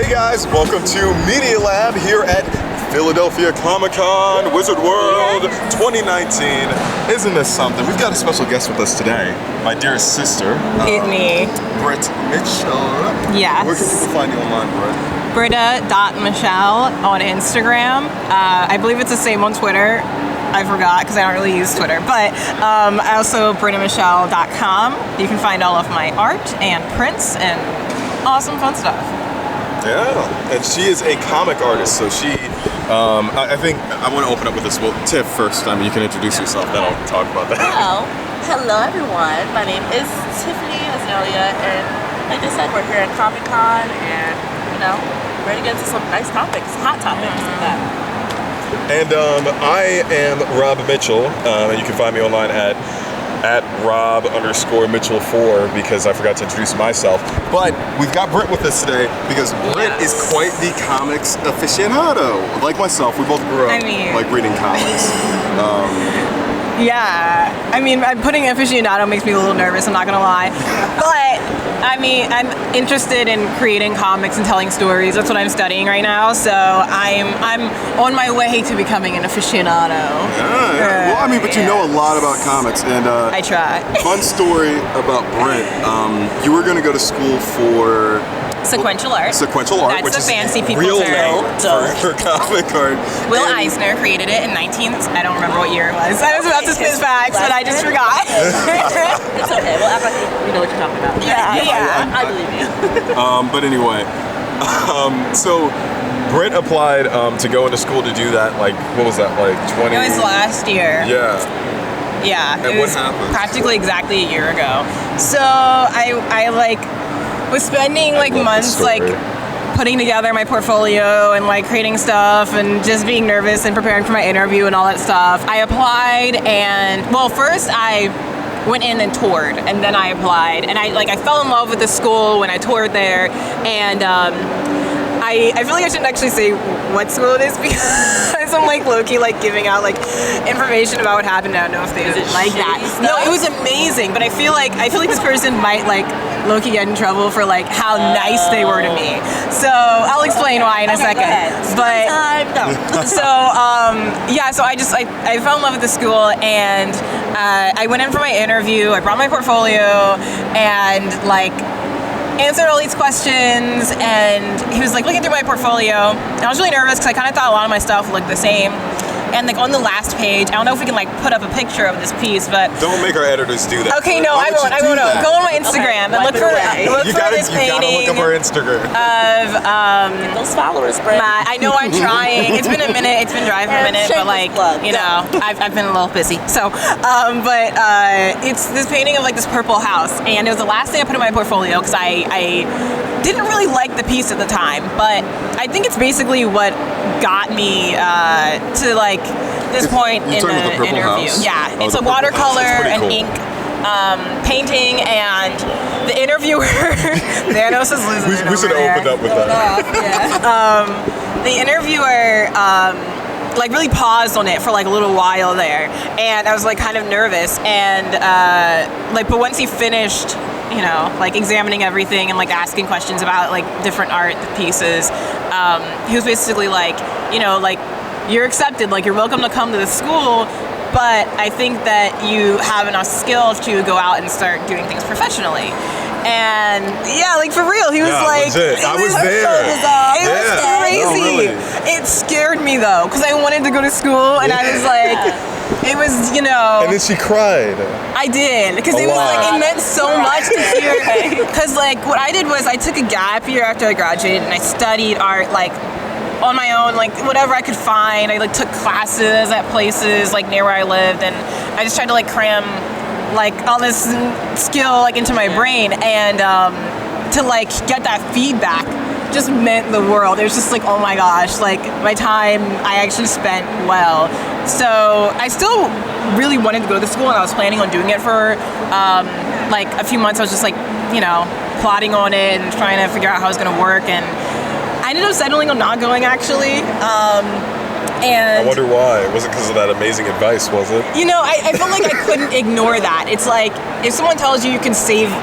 Hey guys, welcome to Media Lab here at Philadelphia Comic-Con Wizard World 2019. Isn't this something? We've got a special guest with us today, my dearest sister. Me. Britt Mitchell. Yes. Where can people find you online, Britt? Britta.Michelle on Instagram. I believe it's the same on Twitter. I forgot because I don't really use Twitter. But also brittamichelle.com. You can find all of my art and prints and awesome fun stuff. Yeah, and she is a comic artist, so she, I think, I want to open up with this. Well, Tiff first, you can introduce yourself, then I'll talk about that. Hello everyone, my name is Tiffany Azalea, and like I said, we're here at Comic-Con, and, ready to get into some nice topics, hot topics like that. And I am Rob Mitchell, and you can find me online at Rob_Mitchell4 because I forgot to introduce myself. But we've got Britt with us today because Britt is quite the comics aficionado. Like myself, we both grew up reading comics. Yeah, putting aficionado makes me a little nervous, I'm not gonna lie. But, I'm interested in creating comics and telling stories. That's what I'm studying right now, so I'm on my way to becoming an aficionado. Yeah. Well, but you know a lot about comics, and I try. Fun story about Britt. You were gonna go to school for Sequential art. Sequential art, That's which the is fancy people real term. name for comic art. Will Eisner created it in I don't remember what year it was. I was about to spit facts, but I just forgot. It's okay, we'll act like we know what you're talking about. Yeah. I believe you. But anyway, so Britt applied to go into school to do that, what was that, 20? It was last year. Yeah. Yeah. And what happened? Practically exactly a year ago. So I was spending months putting together my portfolio and creating stuff and just being nervous and preparing for my interview and all that stuff. I applied and first I went in and toured and then I applied and I fell in love with the school when I toured there, and I feel like I shouldn't actually say what school it is because I'm low-key giving out information about what happened. I don't know if they didn't like that. No, it was amazing, but I feel like this person might low-key get in trouble for how nice they were to me. So I'll explain why in a second. But so I fell in love with the school and I went in for my interview. I brought my portfolio and answered all these questions, and he was looking through my portfolio, and I was really nervous because I kind of thought a lot of my stuff looked the same. And on the last page, I don't know if we can put up a picture of this piece, but don't make our editors do that. Okay, no, I won't. Go on my Instagram and look for this painting. You gotta look up our Instagram of Get those followers, Britt. I know I'm trying. It's been a minute. It's been driving a minute, but I've been a little busy. So, it's this painting of this purple house, and it was the last thing I put in my portfolio because I didn't really like the piece at the time, but I think it's basically what got me to this point in the interview. House? Yeah, it's a watercolor and ink painting, and the interviewer Thanos is losing it. We should have opened up with that. The interviewer really paused on it for a little while there, and I was kind of nervous, and but once he finished examining everything and asking questions about different art pieces, he was basically you're accepted, you're welcome to come to the school, but I think that you have enough skill to go out and start doing things professionally. And for real, he was legit. I was there. It was crazy. No, really. It scared me though, because I wanted to go to school, and I was it was, And then she cried. I did, because it was it meant so much to hear. Because what I did was I took a gap year after I graduated, and I studied art on my own, whatever I could find. I took classes at places near where I lived, and I just tried to cram all this skill into my brain, and to get that feedback just meant the world. It was just oh my gosh, my time I actually spent well. So I still really wanted to go to school, and I was planning on doing it for a few months. I was just plotting on it and trying to figure out how it was going to work, and I ended up settling on not going actually. And I wonder why. Was it because of that amazing advice, was it? I felt like I couldn't ignore that. It's if someone tells you can save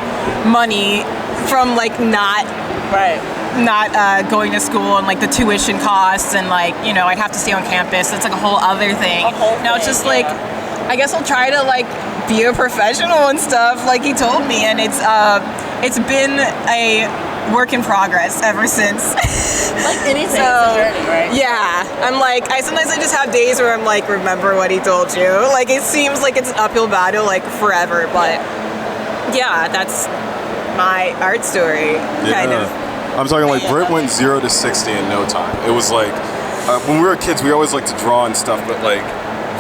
money from not not going to school and like the tuition costs and like, you know, I'd have to stay on campus. It's like a whole other thing. Now it's just like, I guess I'll try to like be a professional and stuff like he told me, and it's been a work in progress ever since. Like anything, it's a journey, right? Yeah, I'm like, sometimes I just have days where I'm like, remember what he told you. Like it seems like it's an uphill battle like forever, but yeah, that's my art story, kind of. I'm talking like Britt went 0 to 60 in no time. It was like, when we were kids, we always liked to draw and stuff, but like,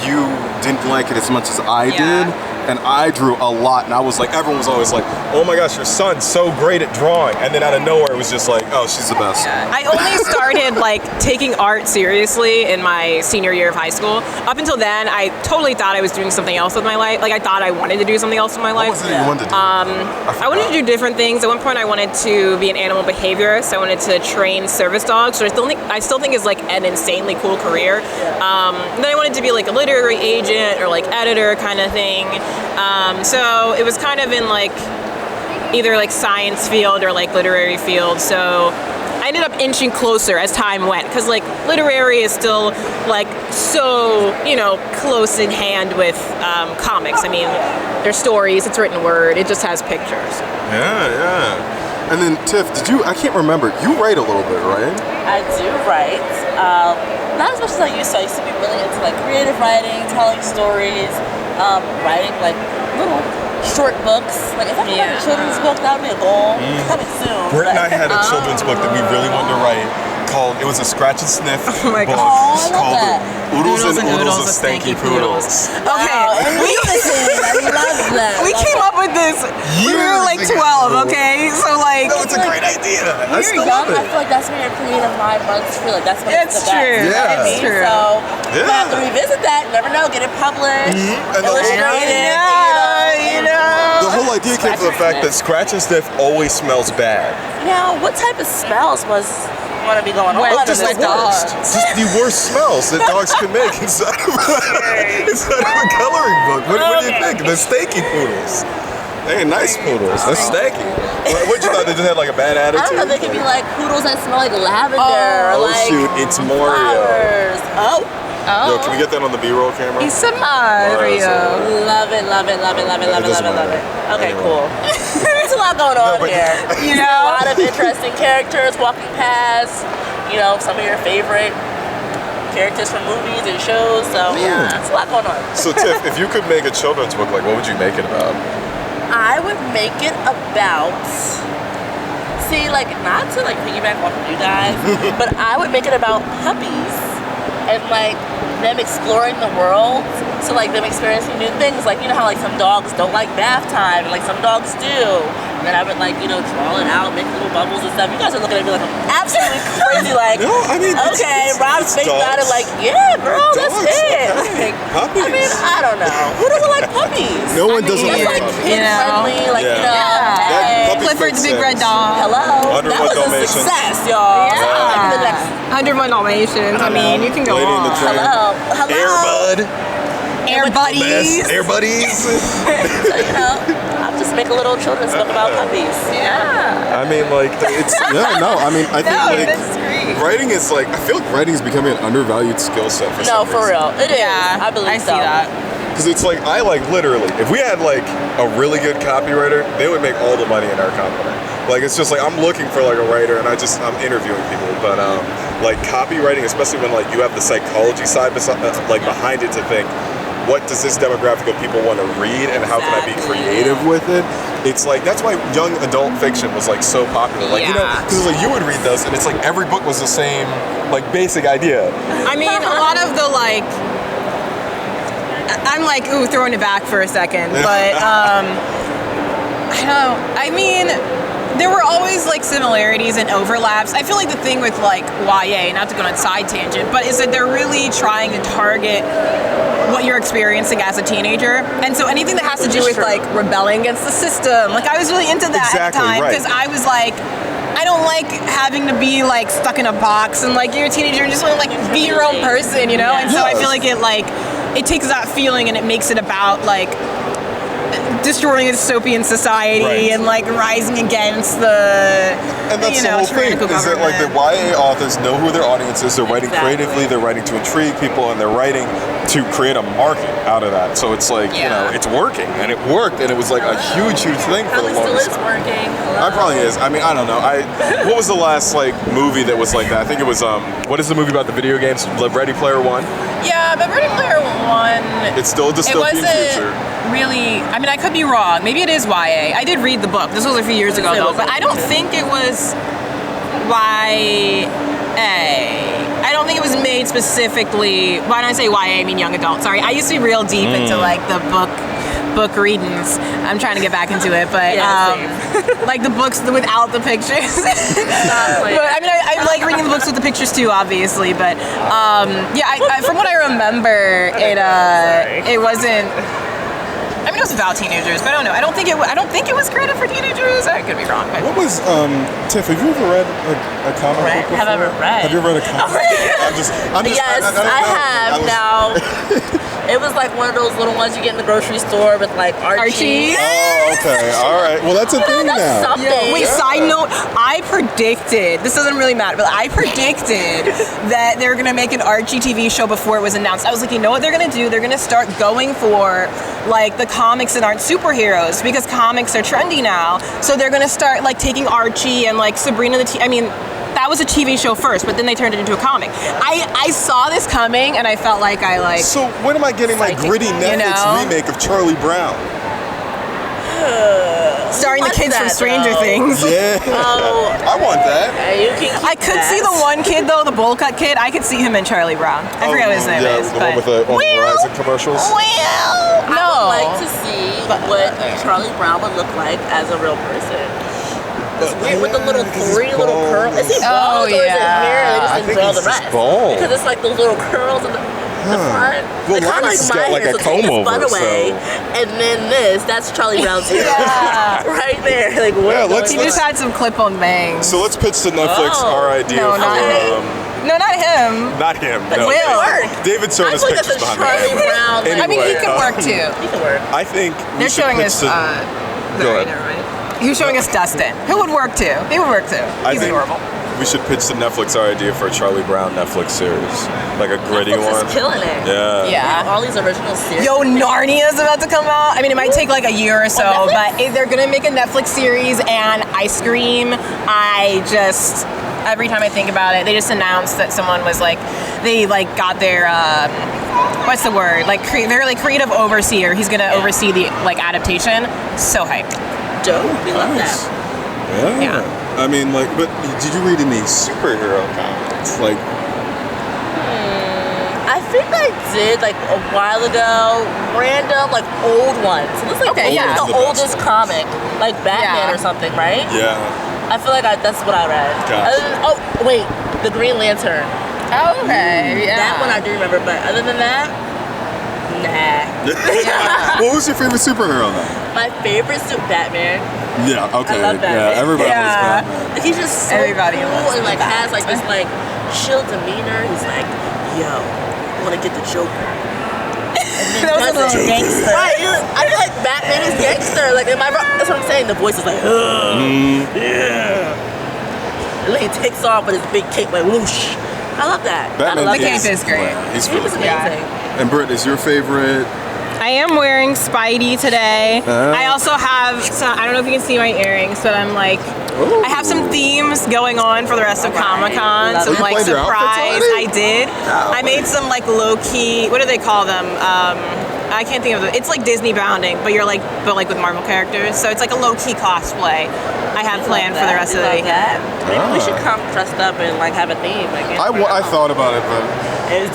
you didn't like it as much as I did, and I drew a lot, and I was like, everyone was always like, oh my gosh, your son's so great at drawing, and then out of nowhere it was just like, oh, she's the best. I only started like taking art seriously in my senior year of high school. Up until then, I totally thought I was doing something else with my life. Like I thought I wanted to do something else with my life. What was it you wanted to do? I wanted to do different things. At one point I wanted to be an animal behaviorist. I wanted to train service dogs, which I still think is like an insanely cool career. Then I wanted to be like a literary agent or like editor kind of thing. So it was kind of in like either like science field or like literary field. So I ended up inching closer as time went, because like literary is still like so, you know, close in hand with comics. I mean, there's stories, it's written word, it just has pictures. Yeah. And then Tiff, I can't remember, you write a little bit, right? I do write. Not as much as I used to. I used to be really into like creative writing, telling stories, writing like little short books. Like if I could write a children's book, that would be a goal. Coming soon. Britt and I had a children's book that we really wanted to write called, it was a scratch and sniff book called Oodles and Oodles of Stanky Poodles. Okay, I love that. we came up with this. We were like 12, okay? So like, No, it's a great idea. I When still you're young, love I it. feel like that's when your creative mind runs free. Like that's when it's it's the best. true. Yeah. You know what I mean? It's true. So we have to revisit that. You never know. Get it published. And the Illustrated. The whole idea came from the fact that scratch and sniff always smells bad. Now, what type of smells was want to be going on? Well, Just the in this worst. dog? Just the worst smells that dogs can make inside of a coloring book. What do you think? The stanky poodles. They ain't nice poodles. They're stanky. What you thought? They just had like a bad I attitude? don't know. They could be like poodles that smell like lavender, or Oh like shoot, it's Mario. flowers. Oh, Yo, can we get that on the B-roll camera? He's a Mario. love it, love it, love it, love it, love it, love it, love it. Okay, cool. There's a lot going on but- here. You A know? lot of interesting characters walking past. You know, some of your favorite characters from movies and shows. So yeah, it's a lot going on. So Tiff, if you could make a children's book, like what would you make it about? I would make it about, see, like, not to like piggyback off of you guys, but I would make it about puppies and like them exploring the world. So like them experiencing new things. Like, you know how like some dogs don't like bath time, and like some dogs do. And then I would like, you know, draw it out, make little bubbles and stuff. You guys are looking at me like I'm absolutely crazy. Like, No, I mean, it's- okay, it's- Rob's it's thinking about it dogs. like, yeah, bro, that's Dogs, it. okay. Like, Puppies. I mean, I don't know. Who doesn't like puppies? No one doesn't That's like like puppies. kid friendly, like, you know, That hey, puppy Clifford's makes Big Red sense. Dog. hello. 101 That was a Dalmatians. success, y'all. Yeah. Like, the next, 101 Dalmatians. I mean, you can go Lady in on. the Tramp. hello. Air Bud. Air buddies. Air Buddies. So, you know, I'll just make a little children's book about puppies. Yeah. I mean, like, it's, I mean, I think, No, like, that's great. writing is, like, I feel like writing is becoming an undervalued skill set for No, some for reason. real. It is. Yeah, I believe I see so. that. Because it's like, I like literally, if we had like a really good copywriter, they would make all the money in our company. Like, it's just like, I'm looking for like a writer and I'm interviewing people. But like copywriting, especially when like you have the psychology side like behind it to think, what does this demographic of people want to read and how can I be creative with it? It's like, that's why young adult fiction was like so popular. Like, you know, Yeah. because like you would read those and it's like every book was the same, like basic idea. I mean, a lot of the like, I'm like, ooh, throwing it back for a second, but I don't know. I mean, there were always like similarities and overlaps. I feel like the thing with like YA, not to go on a side tangent, but is that they're really trying to target what you're experiencing as a teenager. And so anything that has to do with like rebelling against the system, like I was really into that at the Exactly, time right. because I was like, I don't like having to be like stuck in a box and like you're a teenager and just want to like be your own person, you know? And so I feel like it takes that feeling and it makes it about like destroying a dystopian society Right. and like rising against the And that's the whole thing, is that like the YA authors know who their audience is, they're writing creatively, they're writing to intrigue people, and they're writing to create a market out of that. So it's like, you know, it's working, and it worked, and it was like a huge thing for the longest still is time. working. It probably is. I mean, I don't know. What was the last like movie that was like that? I think it was what is the movie about the video games? Ready Player One? Yeah, but Ready Player One. It's still a dystopian future. Really, I mean, I could be wrong. Maybe it is YA. I did read the book. This was a few years ago, though. But I don't think it was YA. I don't think it was made specifically. Why don't I say YA? I mean young adult. Sorry, I used to be real deep into like the book readings. I'm trying to get back into it, but like the books without the pictures. But I mean, I like reading the books with the pictures too, obviously. But yeah, from what I remember, it wasn't. I mean, it was about teenagers, but I don't know. I don't think it was created for teenagers. I could be wrong. But. What was Tiff? Have you ever read a comic book before? Have I ever read? Have you ever read a comic book? Yes, I have. Now, it was like one of those little ones you get in the grocery store with like Archie. Oh, okay. All right. Well, that's a thing now. Wait, side note, I predicted, this doesn't really matter, but I predicted that they were going to make an Archie TV show before it was announced. I was like, you know what they're going to do? They're going to start going for like the comics that aren't superheroes, because comics are trendy now. So they're going to start like taking Archie and like Sabrina that was a TV show first, but then they turned it into a comic. I saw this coming, and I felt like So when am I getting my gritty Netflix remake of Charlie Brown? Starring the kids from Stranger Things. Yeah. I want that. I could see the one kid though, the bowl cut kid. I could see him in Charlie Brown. I forget what his name is. The one with the Verizon commercials. I would like to see what Charlie Brown would look like as a real person. It's weird with the little little curls. Is he bald or is it hair? They just didn't draw the rest. Bald. Because it's like those little curls in the front. Well, Linus has got like a comb over. Away, and then that's Charlie Brown's hair. Right there. Like, he just had some clip-on bangs. So let's pitch to Netflix our idea No, not him. No, not him. Not him. But no. Will. David's showing us pictures behind Charlie me. Brown. Anyway, I mean, he could work too. He can work. I think they're showing us. Go ahead. Right? He was showing us Dustin, who would work too. He would work too. He's adorable. We should pitch to Netflix our idea for a Charlie Brown Netflix series, like a gritty Netflix one. is killing it. Yeah. All these original series. Yo, Narnia is about to come out. I mean, it might take like a year or so, but they're gonna make a Netflix series, and I scream. Every time I think about it, they just announced that someone was like, they like got their what's the word? Like they're like creative overseer. He's gonna oversee the like adaptation. So hyped. Dope. We love that. Yeah. I mean, like, but did you read any superhero comics? Like, I think I did like a while ago. Random, like old ones. It was like the oldest comic, like Batman or something, right? Yeah. I feel like that's what I read. Gotcha. Oh wait, the Green Lantern. Oh, okay. Yeah. That one I do remember, but other than that, nah. What was your favorite superhero then? My favorite Batman. Yeah. Okay. I love Batman. Yeah. Everybody loves Batman. Like, he's just so cool and like has like this like chill demeanor. He's like, yo, I want to get the Joker. That was a little gangster. Right, I feel like Batman is gangster. Like, am I wrong? That's what I'm saying. The voice is like, yeah. And then he takes off with his big cape, like whoosh. I love that. Batman the cape is great. He's He was amazing. And Britt, is your favorite? I am wearing Spidey today. I also have some, I don't know if you can see my earrings, but I'm like, I have some themes going on for the rest of Comic-Con. Some like surprise. I did. I made some like low-key, what do they call them? I can't think of it. It's like Disney bounding, but with Marvel characters. So it's like a low-key cosplay I have planned for the rest of the weekend. Maybe we should come dressed up and like have a theme. I thought about it, but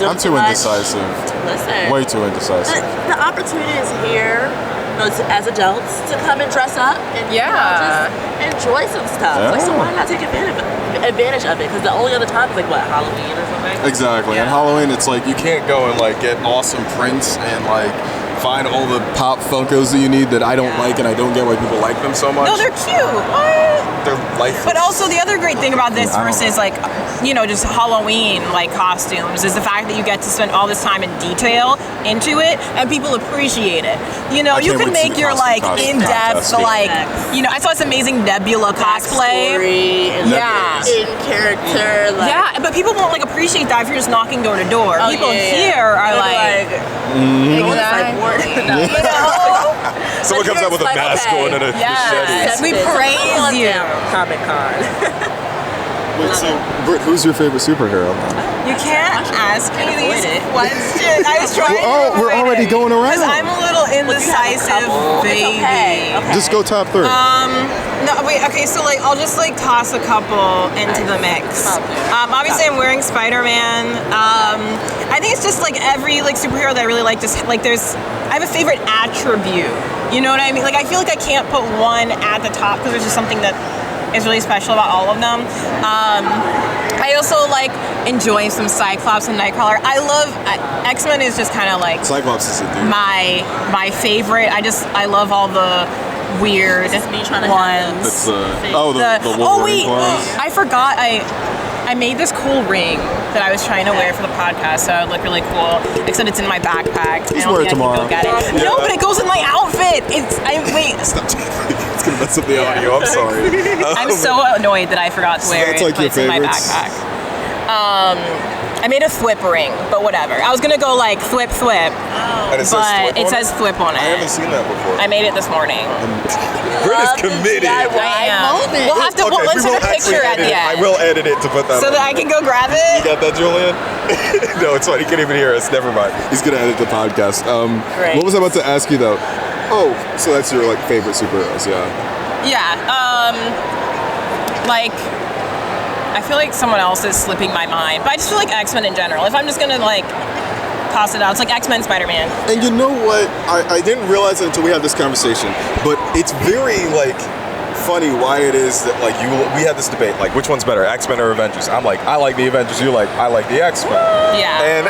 I'm too indecisive. Listen. Way too indecisive. The opportunity is here, as adults, to come and dress up and just enjoy some stuff. Yeah. Like, so why not take advantage of it? Because the only other time is like what, Halloween or something? Exactly. And Halloween, it's like you can't go and like get awesome prints and like find all the pop Funkos that you need that I don't like, and I don't get why people like them so much. No, they're cute. What? They're lifeless. But also the other great thing about this versus like, you know, just Halloween like costumes is the fact that you get to spend all this time in detail into it, and people appreciate it. You know, you could make your like in-depth like, you know, I saw this amazing Nebula cosplay. Yeah, in character. Like, yeah, but people won't like appreciate that if you're just knocking door to door. People here are like you know. Someone comes out with a mask going and a machete. We praise you. Comic-Con. Wait, so, Britt, who's your favorite superhero? You can't ask me these questions. I was trying to we're already going around. Because I'm a little indecisive, baby. Okay. Just go top 3. No, wait, okay, so like I'll just like toss a couple into the mix. Obviously I'm wearing Spider-Man. I think it's just like every like superhero that I really like, just like I have a favorite attribute. You know what I mean? Like I feel like I can't put one at the top because there's just something that is really special about all of them. I also like enjoying some Cyclops and Nightcrawler. I love X-Men is just kind of like Cyclops is a dude. my favorite. I love all the weird Just me trying to ones. That's the Wolverine ones. I forgot I made this cool ring that I was trying to wear for the podcast, so it would look really cool. Except it's in my backpack. Just wear it tomorrow. I can go get it. Yeah. No, but it goes in my outfit. Wait. Stop. It's gonna mess up the audio. I'm sorry. I'm so annoyed that I forgot to wear that's it. like But your it's in my favorites? backpack. I made a thwip ring, but whatever. I was gonna go like thwip, And it says but Thwip it on says thwip on I haven't it. seen that before. I made it this morning. Britt is committed. I am. We'll have to. Okay, Let's we will take a actually picture at edit the it. I end, will edit it to put that so on that I there. can go grab You it. got that, Julian? No, it's fine. He can't even hear us. Never mind. He's gonna edit the podcast. Great. What was I about to ask you though? Oh, so that's your like favorite superheroes, yeah. Yeah. Like, I feel like someone else is slipping my mind, but I just feel like X-Men in general. If I'm just gonna like toss it out, it's like X-Men, Spider-Man. And you know what? I didn't realize it until we had this conversation, but it's very like funny why it is that like we had this debate like which one's better, X-Men or Avengers. I'm like I like the Avengers. You're like I like the X-Men. Yeah. And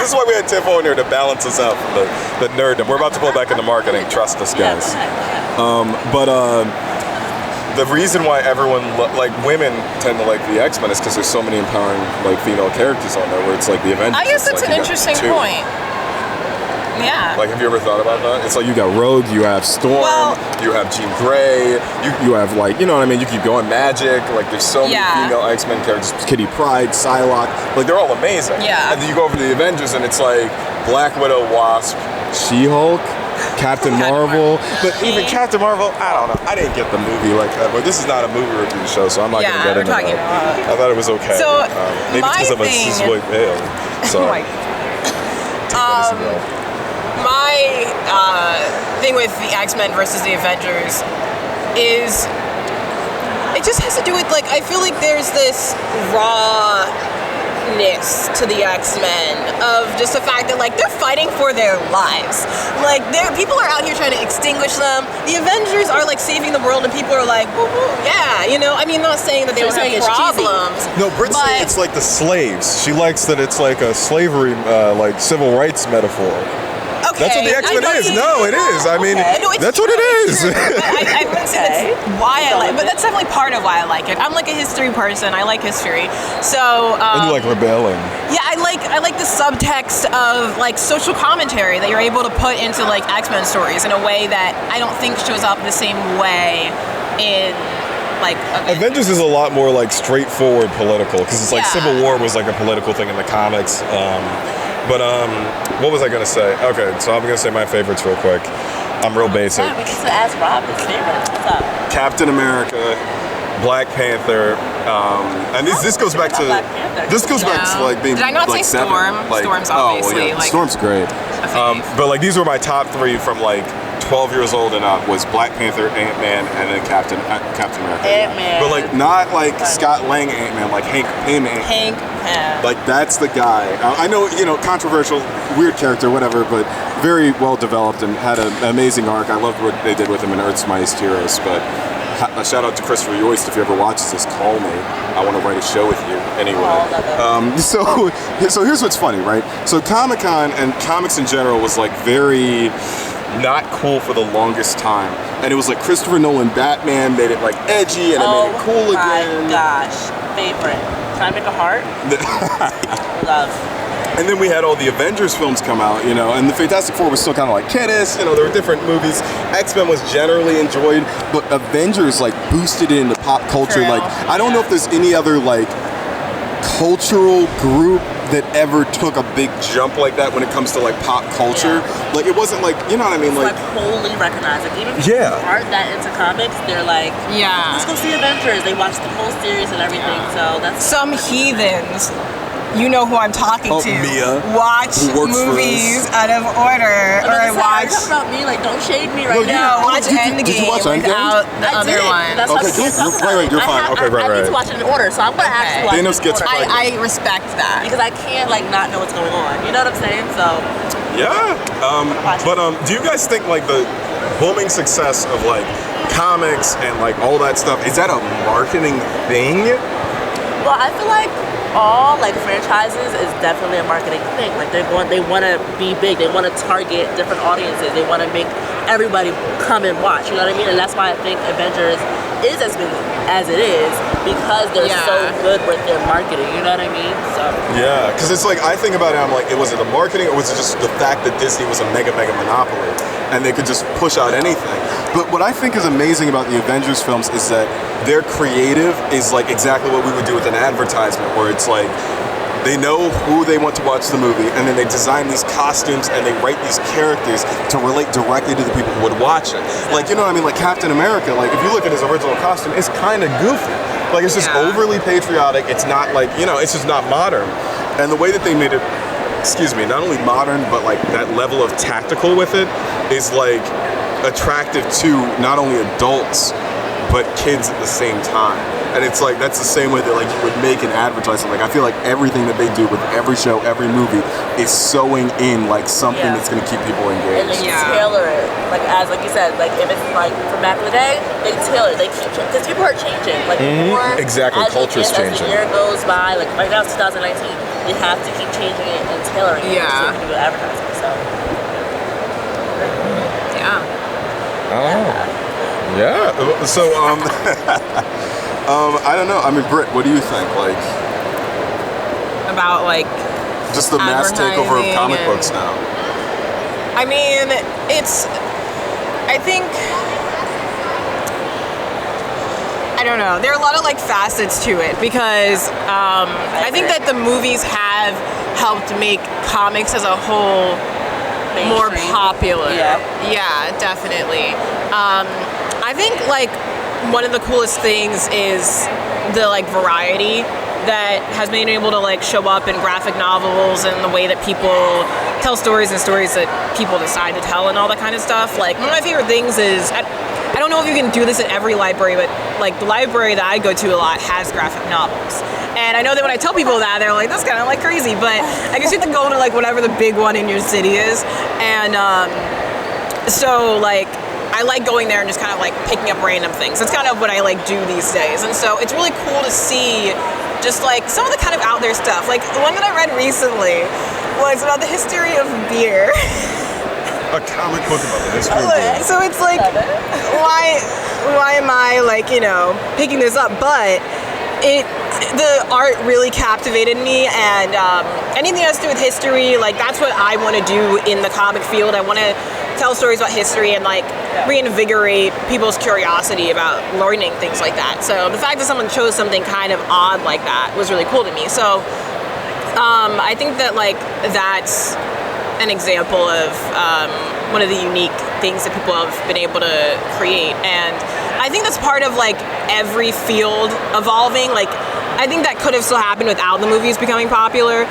this is why we had Tiff on here to balance us out from the nerddom. We're about to pull back into marketing. Trust us, guys. The reason why everyone like women tend to like the X-Men is because there's so many empowering like female characters on there where it's like the Avengers. I guess that's like, an interesting point. Yeah. Like, have you ever thought about that? It's like you got Rogue, you have Storm, you have Jean Grey, you have like, you know what I mean? You keep going, Magic. Like, there's so many female X-Men characters. Kitty Pryde, Psylocke. Like, they're all amazing. Yeah. And then you go over to the Avengers, and it's like Black Widow, Wasp, She-Hulk, Captain Marvel. But even Captain Marvel, I don't know. I didn't get the movie like that. But this is not a movie review show, so I'm not going to get into that. I thought it was okay. So, maybe it's because I'm a cis-white male. So. My thing with the X-Men versus the Avengers is it just has to do with like I feel like there's this rawness to the X-Men of just the fact that like they're fighting for their lives. Like people are out here trying to extinguish them. The Avengers are like saving the world and people are like, woo, woo, yeah, you know. I mean, not saying that they don't have problems. No, Britt said it's like the slaves. She likes that it's like a slavery, like civil rights metaphor. Okay. That's what the X-Men is. No, it is. I mean, that's what it is. I wouldn't say that's why I like it, but that's definitely part of why I like it. I'm like a history person. I like history. So and you like rebelling. Yeah, I like the subtext of like social commentary that you're able to put into like X-Men stories in a way that I don't think shows up the same way in like Avengers is a lot more like straightforward political because it's like Civil War was like a political thing in the comics. But what was I gonna say? Okay, so I'm gonna say my favorites real quick. I'm real basic. We get to ask Rob his favorites. What's up? Captain America, Black Panther, and this goes back to back to like being. Did I not like say Storm? Like, Storm's obviously like, Storm's great. But like these were my top 3 from like 12 years old and up was Black Panther, Ant-Man, and then Captain America. Ant-Man. But like not like Scott Lang Ant-Man, like Hank Pym Ant-Man. Like that's the guy. I know, you know, controversial, weird character, whatever, but very well developed and had an amazing arc. I loved what they did with him in Earth's Mightiest Heroes. But a shout out to Christopher Yoist, if he ever watches this, call me. I want to write a show with you. Anyway, so here's what's funny, right? So Comic-Con and comics in general was like very not cool for the longest time, and it was like Christopher Nolan Batman made it like edgy and it made it cool again. Oh my gosh, favorite. Can I make a heart? Love. And then we had all the Avengers films come out, you know, and the Fantastic Four was still kind of like kiddish, you know, there were different movies. X-Men was generally enjoyed, but Avengers like boosted it into pop culture. True. Like, I don't know if there's any other like cultural group that ever took a big jump like that when it comes to like pop culture. Yeah. Like, it wasn't like, you know what I mean? It's like wholly recognized. Like, even people who aren't that into comics, they're like, let's go see Avengers. They watch the whole series and everything. So that's some heathens. You know who I'm talking to. Mia, watch movies out of order, or watch. Talking about me, like, don't shade me right now. Watch Endgame did you watch without the other one. That's okay, you're fine. Okay, right. I need to watch it in order, so I'm gonna actually watch Thanos it in gets order. I respect that because I can't like not know what's going on. You know what I'm saying? So. Yeah. But do you guys think like the booming success of like comics and like all that stuff, is that a marketing thing? Well, I feel like all like franchises is definitely a marketing thing. Like they want to be big. They want to target different audiences. They want to make everybody come and watch. You know what I mean? And that's why I think Avengers is as big as it is, because they're so good with their marketing. You know what I mean? So yeah, because it's like I think about it. I'm like, was it the marketing, or was it just the fact that Disney was a mega monopoly and they could just push out anything? But what I think is amazing about the Avengers films is that their creative is like exactly what we would do with an advertisement, where it's like they know who they want to watch the movie, and then they design these costumes and they write these characters to relate directly to the people who would watch it. Like, you know what I mean? Like Captain America, like if you look at his original costume, it's kind of goofy. Like, it's just overly patriotic. It's not like, you know, it's just not modern. And the way that they made it, not only modern, but like that level of tactical with it is like attractive to not only adults but kids at the same time. And it's like, that's the same way that like you would make an advertisement. Like, I feel like everything that they do with every show, every movie is sewing in like something that's going to keep people engaged. And they tailor it, like as like you said, like if it's like from back in the day, they tailor it. They keep, because people are changing. Like more exactly, culture's changing. As the year goes by, like right now it's 2019, you have to keep changing it and tailoring it so you can do advertising. So So I don't know. I mean, Britt, what do you think? Like about like just the mass takeover of comic books now? I mean, I think, I don't know. There are a lot of like facets to it, because I think that the movies have helped make comics as a whole more popular. Yeah, definitely. I think like one of the coolest things is the like variety that has been able to like show up in graphic novels, and the way that people tell stories and stories that people decide to tell and all that kind of stuff. Like, one of my favorite things is, I don't know if you can do this in every library, but like the library that I go to a lot has graphic novels. And I know that when I tell people that, they're like, that's kind of like crazy, but I guess you have to go to like whatever the big one in your city is. And so like, I like going there and just kind of like picking up random things. That's kind of what I like do these days. And so it's really cool to see just like some of the kind of out there stuff. Like the one that I read recently was about the history of beer. A comic book about the history of beer. So it's like, why am I like, you know, picking this up? But the art really captivated me, and anything that has to do with history, like that's what I want to do in the comic field. I want to tell stories about history and like reinvigorate people's curiosity about learning things like that. So the fact that someone chose something kind of odd like that was really cool to me. So I think that like that's an example of one of the unique things that people have been able to create. And I think that's part of like every field evolving. Like, I think that could have still happened without the movies becoming popular.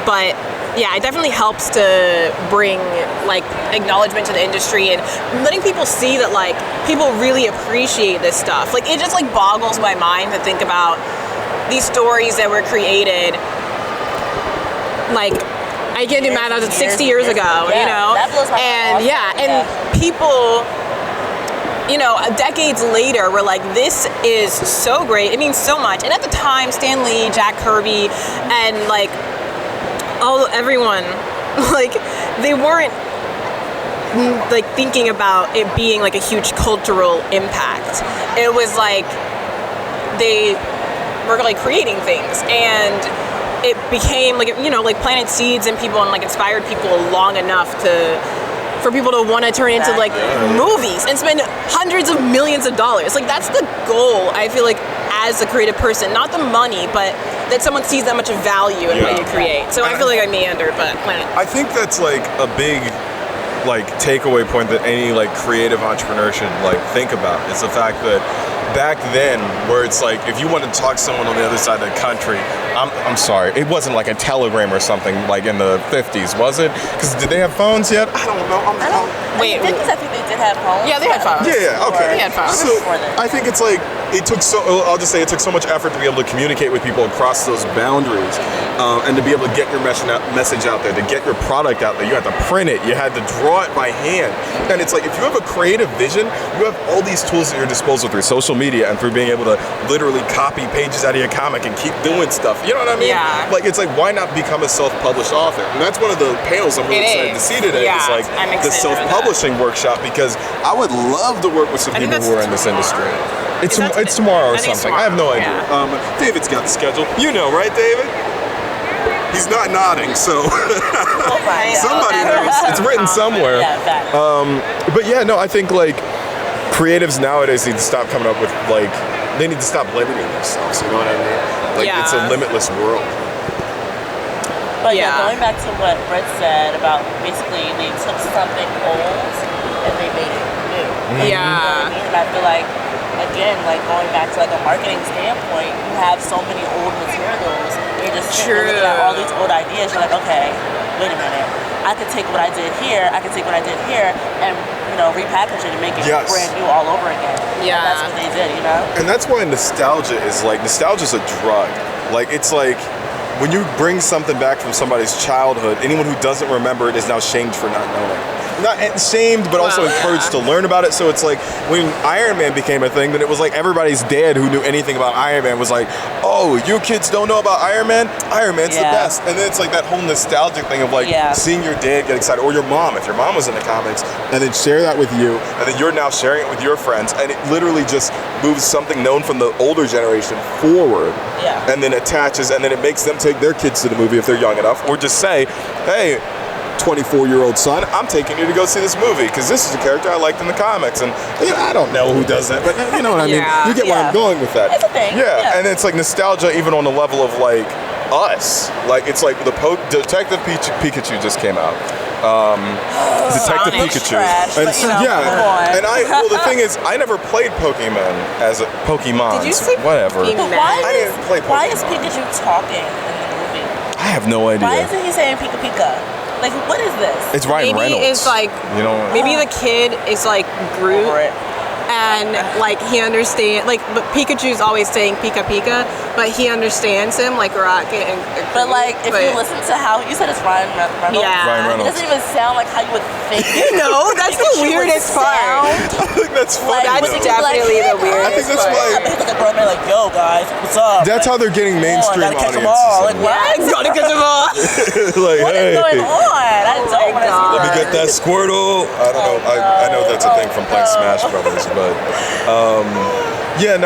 But yeah, it definitely helps to bring like acknowledgement to the industry and letting people see that like people really appreciate this stuff. Like, it just like boggles my mind to think about these stories that were created, like, I can't do math, that was 60 years ago, you know? That blows my mind. And people you know, decades later, we're like, this is so great. It means so much. And at the time, Stan Lee, Jack Kirby, and like everyone, like they weren't like thinking about it being like a huge cultural impact. It was like they were like creating things, and it became like, you know, like planted seeds in people and like inspired people long enough for people to want to turn into like movies and spend hundreds of millions of dollars. Like that's the goal, I feel like, as a creative person, not the money, but that someone sees that much value in what you create. So I feel like I meander, but I think that's like a big like takeaway point that any like creative entrepreneur should like think about. It's the fact that back then, where it's like if you wanted to talk to someone on the other side of the country, I'm sorry, it wasn't like a telegram or something like in the 50s, was it? Because did they have phones yet? I don't know. Wait, I think they did have phones. Yeah, they had phones. Yeah, okay. They had phones. So I think it's like I'll just say it took so much effort to be able to communicate with people across those boundaries, and to be able to get your message out there, to get your product out there. You had to print it, you had to draw it by hand, and it's like if you have a creative vision, you have all these tools at your disposal through social media and through being able to literally copy pages out of your comic and keep doing stuff. You know what I mean? Yeah. Like it's like, why not become a self-published author? And that's one of the panels I'm really excited to see today. Yeah, it's like the self-publishing workshop, because I would love to work with some people who are in this industry. It's tomorrow or something. I have no idea. Yeah. David's got the schedule. You know, right, David? He's not nodding, so somebody knows. It's written somewhere. But yeah, no, I think like creatives nowadays need to stop coming up with like, they need to stop limiting themselves. You know what I mean? Like it's a limitless world. But going back to what Britt said about basically they took something old and they made it new. Yeah. You know what I mean? And I feel like, again, like going back to like a marketing standpoint, you have so many old materials. You're just looking at all these old ideas. You're like, okay, wait a minute. I could take what I did here, and repackage it and make it brand new all over again. Yeah. And that's what they did, you know? And that's why nostalgia's a drug. Like, it's like when you bring something back from somebody's childhood, anyone who doesn't remember it is now shamed for not knowing. Not shamed, but also encouraged to learn about it. So it's like when Iron Man became a thing, then it was like everybody's dad who knew anything about Iron Man was like, oh, you kids don't know about Iron Man? Iron Man's the best. And then it's like that whole nostalgic thing of like seeing your dad get excited, or your mom, if your mom was in the comics, and then share that with you, and then you're now sharing it with your friends, and it literally just moves something known from the older generation forward, and then attaches, and then it makes them take their kids to the movie if they're young enough, or just say, hey, 24-year-old son, I'm taking you to go see this movie because this is a character I liked in the comics. And I don't know who does that, but you know what I mean. You get where I'm going with that. It's a thing. Yeah, and it's like nostalgia even on the level of like us. Like it's like Detective Pikachu just came out. Detective Pikachu. And the thing is, I never played Pokemon as a Pokemon. Did you say whatever? I didn't play Pokemon. Why is Pikachu talking in the movie? I have no idea. Why isn't he saying Pika Pika? Like, what is this? It's Ryan Reynolds. Maybe it's like, maybe the kid is like Groot, and like he understands, like, but Pikachu's always saying Pika Pika, but he understands him like Rocket and Groot. But like, if you listen to how, you said it's Ryan Reynolds? Yeah. Ryan Reynolds. It doesn't even sound like how you would think. That's the weirdest part. I think that's funny. That's definitely the weirdest part. I think that's why. He's like a grown man, like, yo guys, what's up? That's how they're getting mainstream gotta catch audiences. them all. Like, what? Gotta catch them all. Like, what is going on? I don't want to see let me get that Squirtle. I don't know. I know that's a thing from playing Smash Brothers, but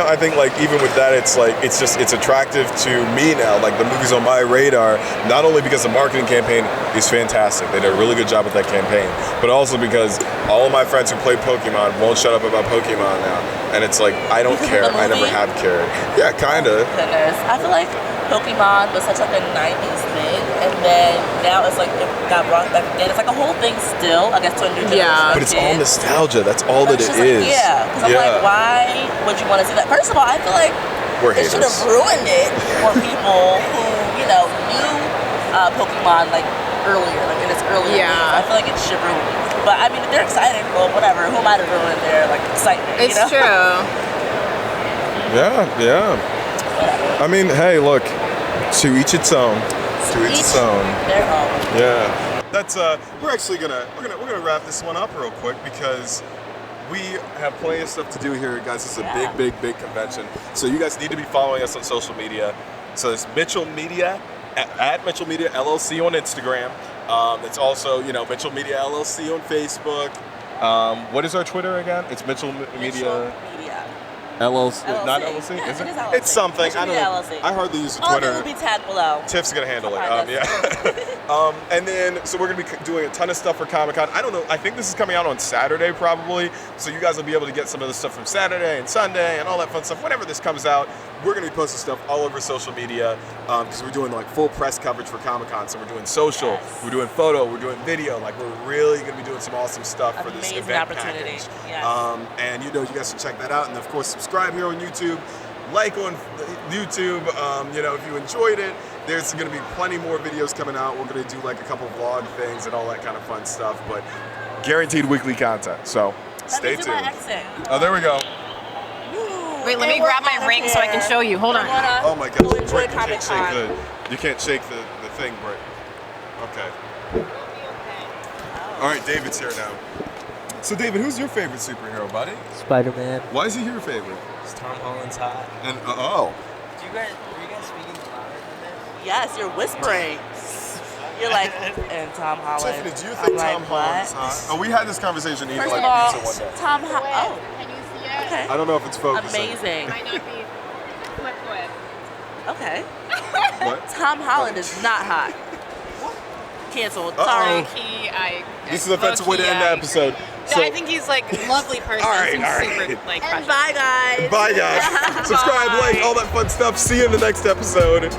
I think like even with that, it's like it's attractive to me now. Like the movie's on my radar, not only because the marketing campaign is fantastic, they did a really good job with that campaign, but also because all of my friends who play Pokemon won't shut up about Pokemon now, and it's like I don't care. I never have cared. Yeah, kinda. Goodness, I feel like Pokemon was such like a 90s thing, and then now it's like it got brought back again. It's like a whole thing still, I guess, to a new generation. But it's all nostalgia. That's all that it is. Because I'm like, why would you want to see that? First of all, I feel like it should have ruined it for people who, knew Pokemon like earlier, like in its earlier days. I feel like it should ruin it. But I mean, if they're excited, well, whatever. Who am I to ruin their like excitement? It's true. Yeah. I mean, hey, look, to each its own. To each its own. Their own. Yeah. That's we're gonna wrap this one up real quick because we have plenty of stuff to do here, guys. This is a big convention. So you guys need to be following us on social media. So it's Mitchell Media, at Mitchell Media LLC on Instagram. It's also, Mitchell Media LLC on Facebook. What is our Twitter again? It's Mitchell Media. LLC. Not LLC? Is it? It is LLC. It's something. Mitchell I don't Media know. LLC. I hardly use the All Twitter. of it will be tagged below. Tiff's gonna handle it. Okay, Yeah. And then, so we're gonna be doing a ton of stuff for Comic-Con. I don't know. I think this is coming out on Saturday probably. So you guys will be able to get some of the stuff from Saturday and Sunday and all that fun stuff. Whenever this comes out, we're gonna be posting stuff all over social media because we're doing like full press coverage for Comic-Con. So we're doing social, we're doing photo, we're doing video. Like we're really gonna be doing some awesome stuff for this Amazing event opportunity. package. Yes. And you guys should check that out. And of course, subscribe here on YouTube. Like on YouTube, if you enjoyed it, there's going to be plenty more videos coming out. We're going to do like a couple vlog things and all that kind of fun stuff, but guaranteed weekly content. So stay tuned. My exit. Oh, there we go. Wait, let me grab my ring so I can show you. Hold on. Oh my gosh, Enjoy Britt, Comic-Con. you can't shake the thing, Britt. Okay. All right, David's here now. So David, who's your favorite superhero, buddy? Spider-Man. Why is he your favorite? Tom Holland's hot. And Were you guys speaking louder than this? Yes, you're whispering. You're like, and Tom Holland. Tiffany, do you think I'm Tom like, Holland's what? hot? Oh, we had this conversation eating First like of all, pizza one day. Tom Holland. Oh, Can you see it? okay. I don't know if it's focusing. Amazing. Might not be flip. Okay. What? Tom Holland is not hot. Canceled. Uh-oh. Sorry. This is an offensive way to end the episode. No, I think he's like a lovely person. All right, Seems all right. super like And precious. bye, guys. Bye, guys. Subscribe, like, all that fun stuff. See you in the next episode.